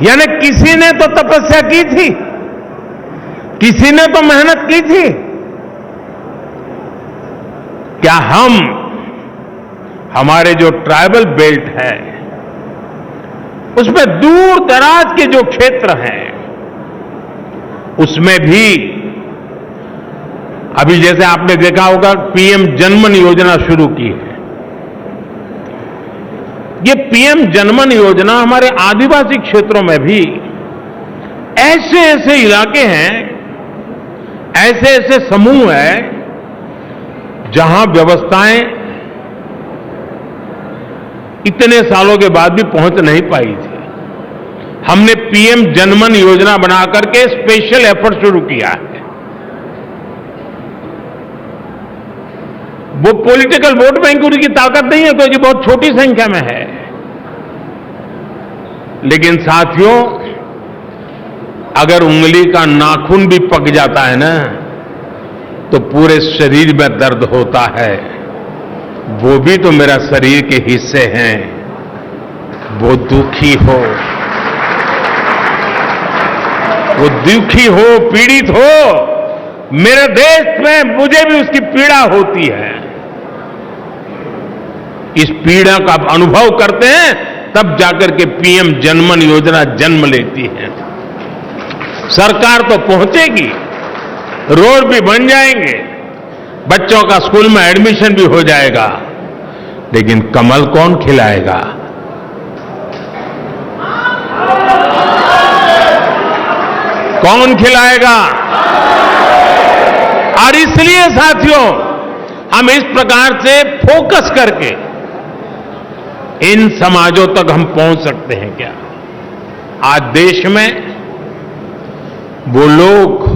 यानी किसी ने तो तपस्या की थी, किसी ने तो मेहनत की थी। क्या हम, हमारे जो ट्राइबल बेल्ट है उसमें दूर दराज के जो क्षेत्र हैं उसमें भी अभी जैसे आपने देखा होगा पीएम जनमन योजना शुरू की है। ये पीएम जनमन योजना हमारे आदिवासी क्षेत्रों में भी ऐसे ऐसे इलाके हैं, ऐसे ऐसे समूह हैं जहां व्यवस्थाएं इतने सालों के बाद भी पहुंच नहीं पाई थी। हमने पीएम जनमन योजना बनाकर के स्पेशल एफर्ट शुरू किया है। वो पॉलिटिकल वोट बैंक उनकी ताकत नहीं है क्योंकि बहुत छोटी संख्या में है, लेकिन साथियों अगर उंगली का नाखून भी पक जाता है ना तो पूरे शरीर में दर्द होता है। वो भी तो मेरा शरीर के हिस्से हैं। वो दुखी हो, वो दुखी हो, पीड़ित हो, मेरे देश में मुझे भी उसकी पीड़ा होती है। इस पीड़ा का अनुभव करते हैं तब जाकर के पीएम जनमन योजना जन्म लेती है। सरकार तो पहुंचेगी, रोड भी बन जाएंगे, बच्चों का स्कूल में एडमिशन भी हो जाएगा, लेकिन कमल कौन खिलाएगा? कौन खिलाएगा? और इसलिए साथियों हम इस प्रकार से फोकस करके इन समाजों तक हम पहुंच सकते हैं क्या? आज देश में वो लोग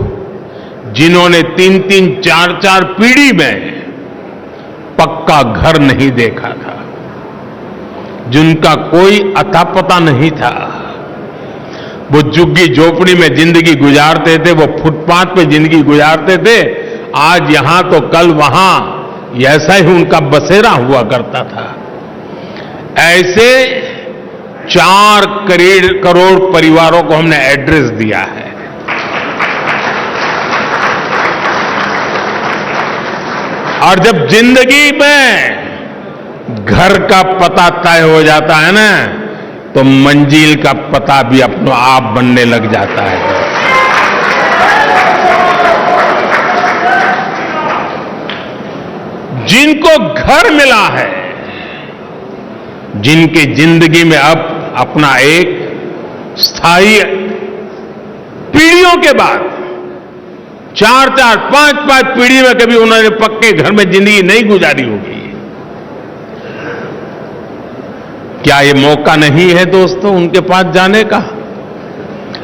जिन्होंने 3-3, 4-4 पीढ़ी में पक्का घर नहीं देखा था, जिनका कोई अता पता नहीं था, वो झुग्गी झोपड़ी में जिंदगी गुजारते थे, वो फुटपाथ पे जिंदगी गुजारते थे, आज यहां तो कल वहां, ऐसा ही उनका बसेरा हुआ करता था। ऐसे 4 करोड़ परिवारों को हमने एड्रेस दिया है। और जब जिंदगी में घर का पता तय हो जाता है ना तो मंजिल का पता भी अपने आप बनने लग जाता है। जिनको घर मिला है, जिनकी जिंदगी में अब अपना एक स्थायी, पीढ़ियों के बाद 4-4, 5-5 पीढ़ी में कभी उन्होंने पक्के घर में जिंदगी नहीं गुजारी होगी। क्या ये मौका नहीं है दोस्तों उनके पास जाने का?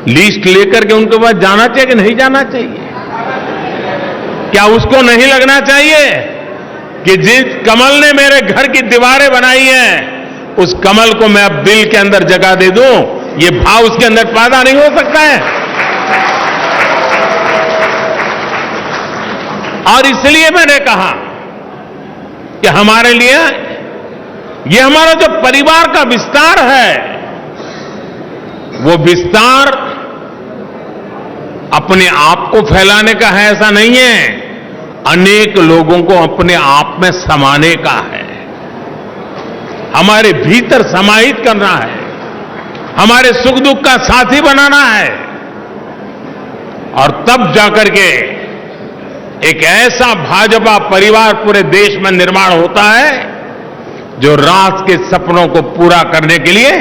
लिस्ट लेकर के उनके पास जाना चाहिए कि नहीं जाना चाहिए? क्या उसको नहीं लगना चाहिए कि जिस कमल ने मेरे घर की दीवारें बनाई हैं उस कमल को मैं अब दिल के अंदर जगह दे दूं? ये भाव उसके अंदर पैदा नहीं हो सकता है? और इसलिए मैंने कहा कि हमारे लिए ये हमारा जो परिवार का विस्तार है, वो विस्तार अपने आप को फैलाने का है ऐसा नहीं है, अनेक लोगों को अपने आप में समाने का है, हमारे भीतर समाहित करना है, हमारे सुख दुख का साथी बनाना है। और तब जाकर के एक ऐसा भाजपा परिवार पूरे देश में निर्माण होता है जो राष्ट्र के सपनों को पूरा करने के लिए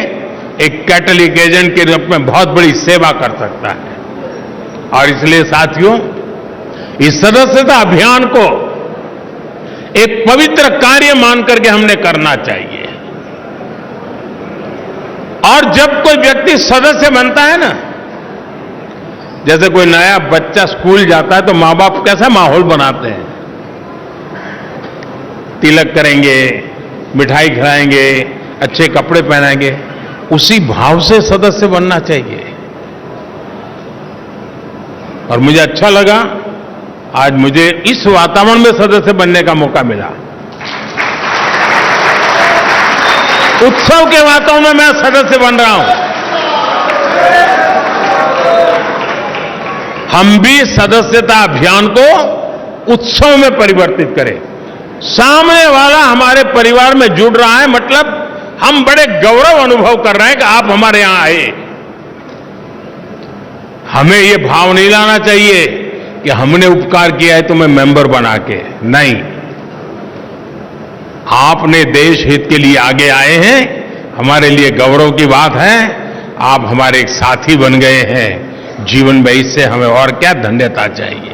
एक कैटलिक एजेंट के रूप में बहुत बड़ी सेवा कर सकता है। और इसलिए साथियों इस सदस्यता अभियान को एक पवित्र कार्य मान करके हमने करना चाहिए। और जब कोई व्यक्ति सदस्य बनता है ना, जैसे कोई नया बच्चा स्कूल जाता है तो मां बाप कैसा माहौल बनाते हैं, तिलक करेंगे, मिठाई खिलाएंगे, अच्छे कपड़े पहनाएंगे, उसी भाव से सदस्य बनना चाहिए। और मुझे अच्छा लगा आज मुझे इस वातावरण में सदस्य बनने का मौका मिला। उत्सव के वातावरण में मैं सदस्य बन रहा हूं। हम भी सदस्यता अभियान को उत्सव में परिवर्तित करें। सामने वाला हमारे परिवार में जुड़ रहा है, मतलब हम बड़े गौरव अनुभव कर रहे हैं कि आप हमारे यहां आए। हमें ये भाव नहीं लाना चाहिए कि हमने उपकार किया है तुम्हें मेंबर बना के, नहीं। आपने देश हित के लिए आगे आए हैं, हमारे लिए गौरव की बात है। आप हमारे एक साथी बन गए हैं जीवन में, इससे हमें और क्या धन्यता चाहिए।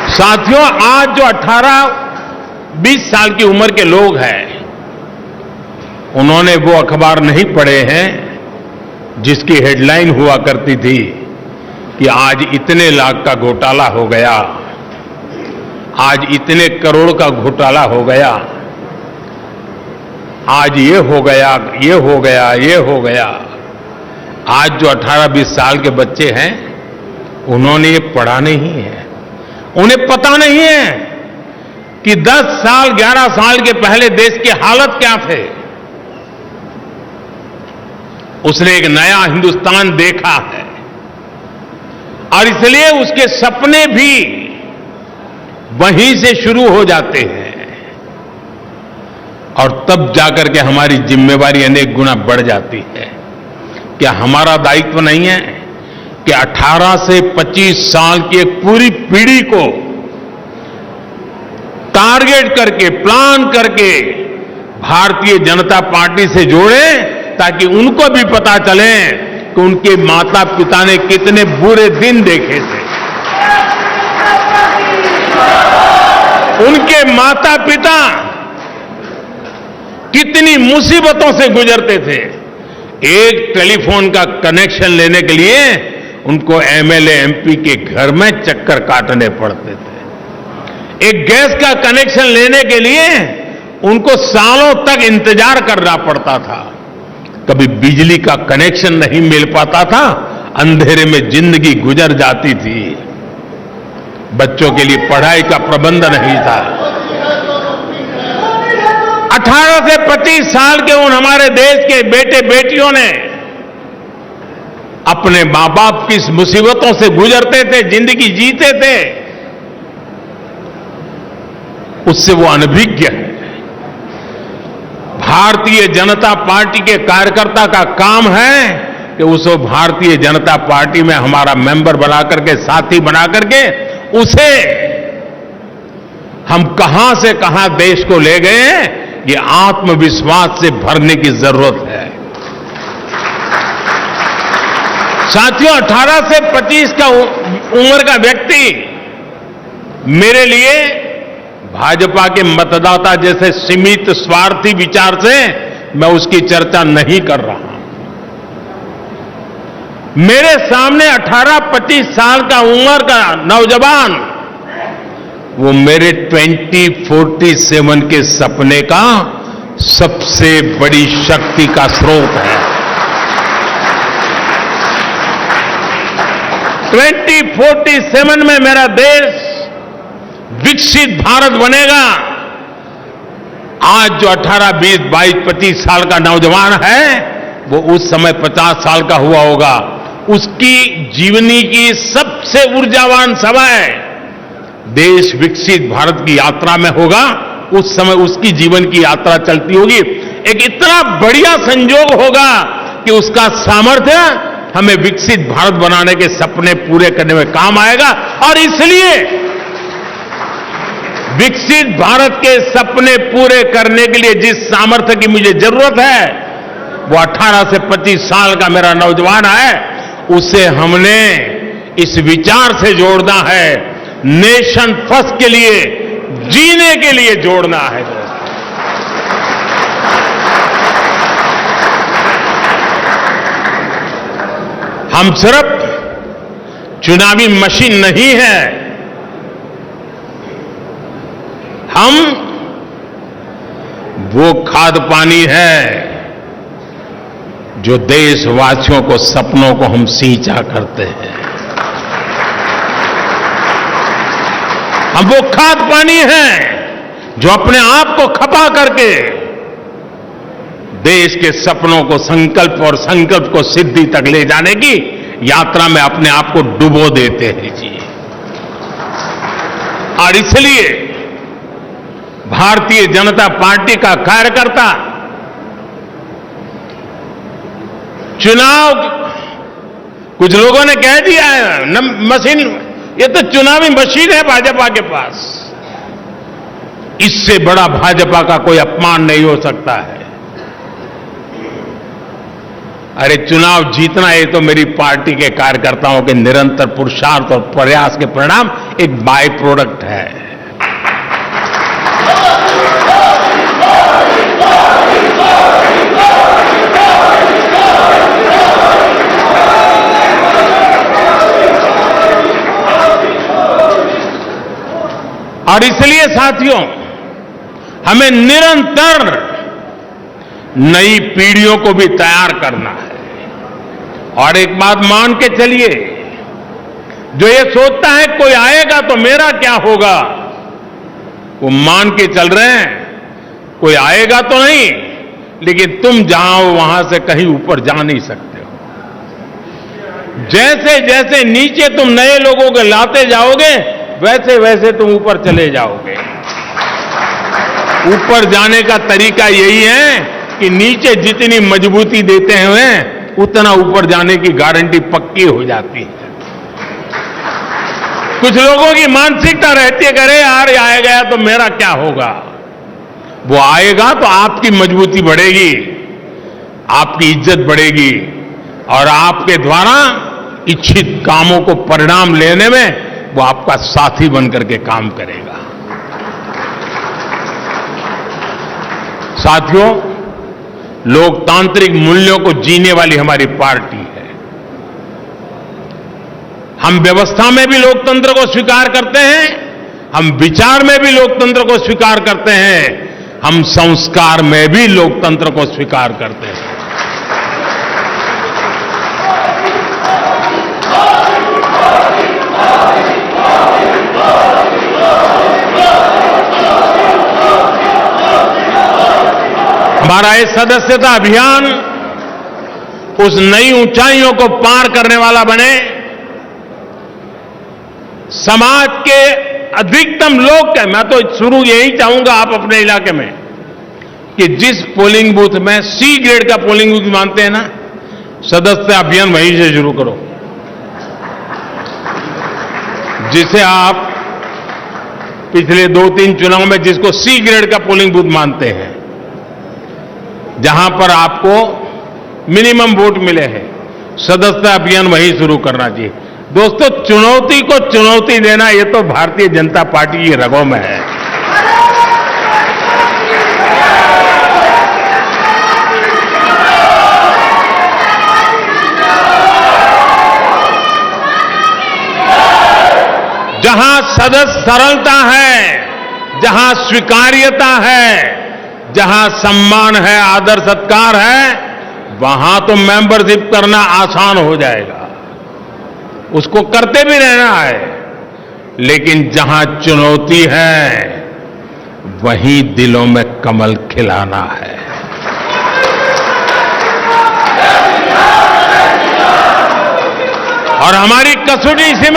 साथियों, आज जो 18-20 साल की उम्र के लोग हैं, उन्होंने वो अखबार नहीं पढ़े हैं जिसकी हेडलाइन हुआ करती थी कि आज इतने लाख का घोटाला हो गया, आज इतने करोड़ का घोटाला हो गया, आज ये हो गया, ये हो गया, ये हो गया। आज जो 18-20 साल के बच्चे हैं, उन्होंने ये पढ़ा नहीं है। उन्हें पता नहीं है कि 10 साल 11 साल के पहले देश की हालत क्या थे। उसने एक नया हिंदुस्तान देखा है और इसलिए उसके सपने भी वहीं से शुरू हो जाते हैं और तब जाकर के हमारी जिम्मेवारी अनेक गुना बढ़ जाती है। क्या हमारा दायित्व नहीं है कि 18 से 25 साल की एक पूरी पीढ़ी को टारगेट करके, प्लान करके भारतीय जनता पार्टी से जोड़ें, ताकि उनको भी पता चले कि उनके माता पिता ने कितने बुरे दिन देखे थे, उनके माता पिता कितनी मुसीबतों से गुजरते थे। एक टेलीफोन का कनेक्शन लेने के लिए उनको एमएलए एमपी के घर में चक्कर काटने पड़ते थे। एक गैस का कनेक्शन लेने के लिए उनको सालों तक इंतजार करना पड़ता था। कभी बिजली का कनेक्शन नहीं मिल पाता था, अंधेरे में जिंदगी गुजर जाती थी। बच्चों के लिए पढ़ाई का प्रबंध नहीं था। 18 से 25 साल के उन हमारे देश के बेटे बेटियों ने अपने मां बाप की मुसीबतों से गुजरते थे, जिंदगी जीते थे, उससे वो अनभिज्ञ है। भारतीय जनता पार्टी के कार्यकर्ता का काम है कि उसको भारतीय जनता पार्टी में हमारा मेंबर बना करके, साथी बना करके, उसे हम कहां से कहां देश को ले गए, ये आत्मविश्वास से भरने की जरूरत है। साथियों, 18 से 25 का उम्र का व्यक्ति मेरे लिए भाजपा के मतदाता जैसे सीमित स्वार्थी विचार से मैं उसकी चर्चा नहीं कर रहा। मेरे सामने 18-25 साल का उम्र का नौजवान, वो मेरे 2047 के सपने का सबसे बड़ी शक्ति का स्रोत है। 2047 में मेरा देश विकसित भारत बनेगा। आज जो 18, 20, 22, 25 साल का नौजवान है, वो उस समय 50 साल का हुआ होगा। उसकी जीवनी की सबसे ऊर्जावान समय देश विकसित भारत की यात्रा में होगा। उस समय उसकी जीवन की यात्रा चलती होगी। एक इतना बढ़िया संयोग होगा कि उसका सामर्थ्य हमें विकसित भारत बनाने के सपने पूरे करने में काम आएगा। और इसलिए विकसित भारत के सपने पूरे करने के लिए जिस सामर्थ्य की मुझे जरूरत है, वो 18 से 25 साल का मेरा नौजवान है। उसे हमने इस विचार से जोड़ना है, नेशन फर्स्ट के लिए, जीने के लिए जोड़ना है। हम सिर्फ चुनावी मशीन नहीं है, हम वो खाद पानी है जो देशवासियों को, सपनों को हम सींचा करते हैं। हम वो खाद पानी है जो अपने आप को खपा करके देश के सपनों को संकल्प और संकल्प को सिद्धि तक ले जाने की यात्रा में अपने आप को डुबो देते हैं जी। और इसलिए भारतीय जनता पार्टी का कार्यकर्ता चुनाव, कुछ लोगों ने कह दिया है मशीन, ये तो चुनावी मशीन है भाजपा के पास। इससे बड़ा भाजपा का कोई अपमान नहीं हो सकता है। अरे चुनाव जीतना ये तो मेरी पार्टी के कार्यकर्ताओं के निरंतर पुरुषार्थ और प्रयास के परिणाम एक बाय प्रोडक्ट है। और इसलिए साथियों, हमें निरंतर नई पीढ़ियों को भी तैयार करना है। और एक बात मान के चलिए, जो ये सोचता है कोई आएगा तो मेरा क्या होगा, वो मान के चल रहे हैं कोई आएगा तो नहीं, लेकिन तुम जहां हो वहां से कहीं ऊपर जा नहीं सकते हो। जैसे जैसे नीचे तुम नए लोगों को लाते जाओगे, वैसे वैसे तुम ऊपर चले जाओगे। ऊपर जाने का तरीका यही है कि नीचे जितनी मजबूती देते हैं उतना ऊपर जाने की गारंटी पक्की हो जाती है। कुछ लोगों की मानसिकता रहती है, अरे यार आए गया तो मेरा क्या होगा। वो आएगा तो आपकी मजबूती बढ़ेगी, आपकी इज्जत बढ़ेगी और आपके द्वारा इच्छित कामों को परिणाम लेने में वो आपका साथी बनकर के काम करेगा। साथियों, लोकतांत्रिक मूल्यों को जीने वाली हमारी पार्टी है। हम व्यवस्था में भी लोकतंत्र को स्वीकार करते हैं, हम विचार में भी लोकतंत्र को स्वीकार करते हैं, हम संस्कार में भी लोकतंत्र को स्वीकार करते हैं। हमारा ये सदस्यता अभियान उस नई ऊंचाइयों को पार करने वाला बने, समाज के अधिकतम लोग के, मैं तो शुरू यही चाहूंगा आप अपने इलाके में कि जिस पोलिंग बूथ में सी ग्रेड का पोलिंग बूथ मानते हैं ना, सदस्यता अभियान वहीं से शुरू करो। जिसे आप पिछले 2-3 चुनाव में जिसको सी ग्रेड का पोलिंग बूथ मानते हैं, जहां पर आपको मिनिमम वोट मिले हैं, सदस्यता अभियान वहीं शुरू करना चाहिए। दोस्तों, चुनौती को चुनौती देना ये तो भारतीय जनता पार्टी की रगों में है। जहां सदस्य सरलता है, जहां स्वीकार्यता है, जहां सम्मान है, आदर सत्कार है, वहां तो मेंबरशिप करना आसान हो जाएगा, उसको करते भी रहना है। लेकिन जहां चुनौती है, वहीं दिलों में कमल खिलाना है। और हमारी कसौटी इसी में